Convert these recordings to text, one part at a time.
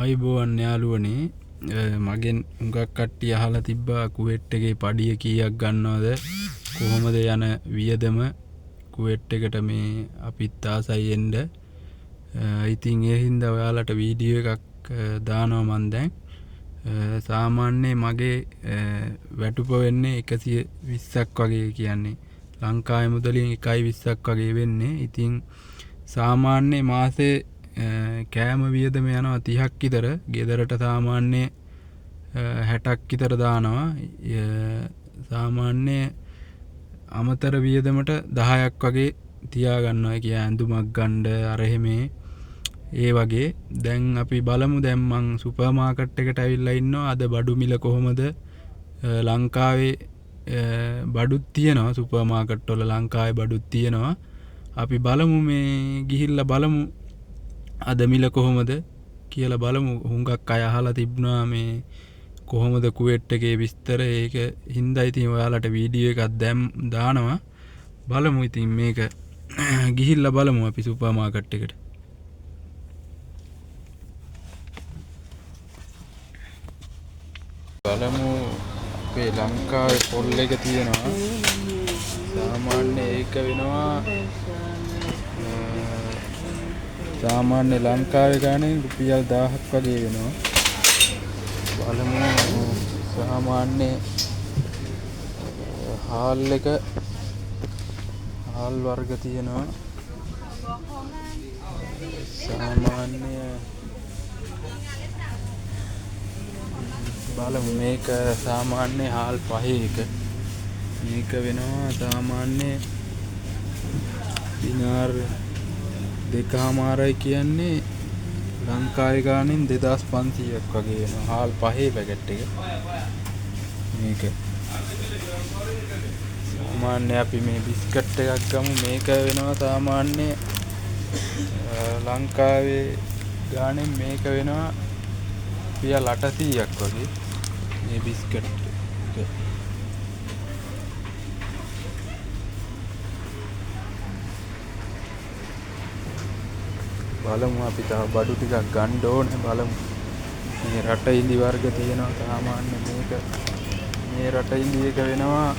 ආයිබෝවන් යාළුවනේ මගෙන් හුඟක් කට්ටිය අහලා තිබ්බා කුවෙට් එකේ පඩිය කීයක් ගන්නවද කොහොමද යන වියදම කුවෙට් එකට මේ අපිත් ආසයි එන්න. ඉතින් ඒ හින්දා ඔයාලට වීඩියෝ එකක් දානවා මන් දැන්. සාමාන්‍යයෙන් මගේ වැටුප වෙන්නේ 120ක් වගේ, කියන්නේ ලංකාවේ මුදලින් 1.20ක් වගේ වෙන්නේ. ඉතින් සාමාන්‍ය මාසේ කෑම වියදම යනවා 30ක් විතර. ගෙදරට සාමාන්‍ය 60ක් විතර දානවා. සාමාන්‍ය අමතර වියදමට 10ක් වගේ තියා ගන්නවා. කිය ඇඳුමක් ගන්න අර එහෙමේ ඒ වගේ. දැන් අපි බලමු. දැන් මං සුපර් මාකට් එකට ඇවිල්ලා ඉන්නවා. අද බඩු මිල කොහොමද? ලංකාවේ බඩුත් තියෙනවා. සුපර් මාකට් වල ලංකාවේ බඩුත් තියෙනවා. අපි බලමු, මේ ගිහිල්ලා බලමු අද මිල කොහොමද කියලා බලමු. හුඟක් අය අහලා තිබුණා මේ කොහොමද කුවෙට් එකේ විස්තර. ඒක හින්දා ඉතින් ඔයාලට වීඩියෝ එකක් දානවා. බලමු ඉතින් මේක ගිහිල්ලා බලමු අපි සුපර් මාකට් එකට. බලමු අපේ ලංකාවේ පොල් එක තියෙනවා. සාමාන්‍ය ඒක වෙනවා සාමාන්‍ය ලංකාවේ ගානේ රුපියල් 1000ක් වගේ වෙනවා. බලමු සාමාන්‍ය හාල් වර්ග තියෙනවා. සාමාන්‍ය බලමු මේක සාමාන්‍ය හාල් 5 එක. මේක වෙනවා සාමාන්‍ය දිනාර 2.5යි කියන්නේ ලංකාවේ ගානෙන් 2500ක් වගේ වෙනවා. හාල් 5 පැකට් එක. මේක සාමාන්‍ය අපි මේ බිස්කට් එකක් ගමු. මේක වෙනවා සාමාන්‍ය ලංකාවේ ගානෙන් මේක වෙනවා රුපියල් 800ක් වගේ මේ බිස්කට් එක. බලමු අපි තව බඩු ටිකක් ගන්න ඕනේ. බලමු මේ රට ඉලි වර්ග තියෙනවා. සාමාන්‍ය මේක මේ රට ඉලි එක වෙනවා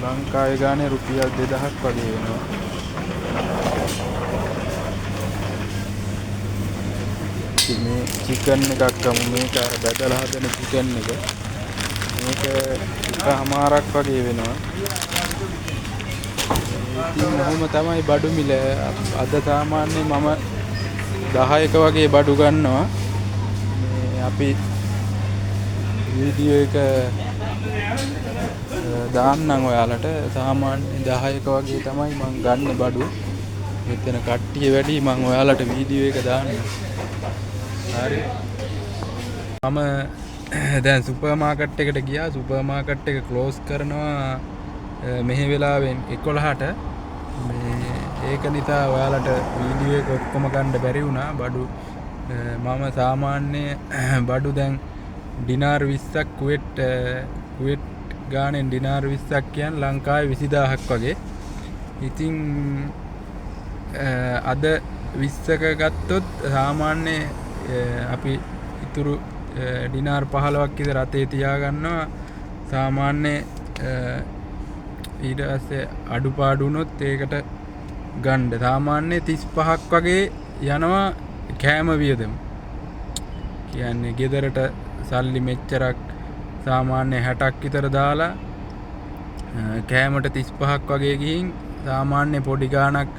ලංකාවේ ගානේ රුපියල් 2000ක් වගේ වෙනවා. මේ චිකන් එකක් ගමු. මේක අර බදලා හදන චිකන් එක. මේක එකමාරක් වගේ වෙනවා. ඉතින් ඔහොම තමයි බඩු මිල. අද සාමාන්‍ය මම 10ක වගේ බඩු ගන්නවා. මේ අපි වීඩියෝ එක දාන්නම් ඔයාලට. සාමාන්‍ය 10ක වගේ තමයි මම ගන්න බඩු. මෙතන කට්ටිය වැඩි. මම ඔයාලට වීඩියෝ එක දාන්නම්. හරි. මම දැන් සුපර් මාකට් එකට ගියා. සුපර් මාකට් එක ක්ලෝස් කරනවා මෙහි වෙලාවෙන් 11ට. ඒක නිසා ඔයාලට වීඩියෝ එක ඔක්කොම ගන්න බැරි වුණා. බඩු මම සාමාන්‍ය බඩු දැන් ඩිනාර් 20ක් කුවෙට් ගානෙන් ඩිනාර් 20ක් කියන්නේ ලංකාවේ 20000ක් වගේ. ඉතින් අද 20ක ගත්තොත් සාමාන්‍ය අපි ඉතුරු ඩිනාර් 15ක් විතර අතේ තියා ගන්නවා. සාමාන්‍ය ඊට පස්සේ අඩුපාඩු වුණොත් ඒකට ගන්න සාමාන්‍ය 35ක් වගේ යනවා කෑම වියදම. කියන්නේ ගෙදරට සල්ලි මෙච්චරක් සාමාන්‍ය 60ක් විතර දාලා කෑමට 35ක් වගේ ගිහින් සාමාන්‍ය පොඩි ගාණක්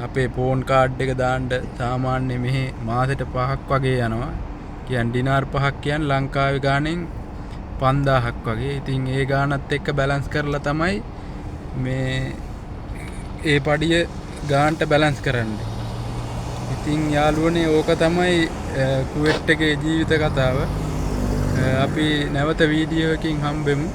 අපේ ෆෝන් කාඩ් එක දාන්න සාමාන්‍ය මෙහි මාසෙට 5ක් වගේ යනවා. කියන්නේ ඩිනාර් 5ක් කියන්නේ ලංකාවේ ගාණෙන් 5000ක් වගේ. ඉතින් ඒ ගානත් එක්ක බැලන්ස් කරලා තමයි මේ ඒ පඩිය ගානට බැලන්ස් කරන්නේ. ඉතින් යාළුවනේ ඕක තමයි කුවෙට් එකේ ජීවිත කතාව. අපි නැවත වීඩියෝ එකකින් හම්බෙමු.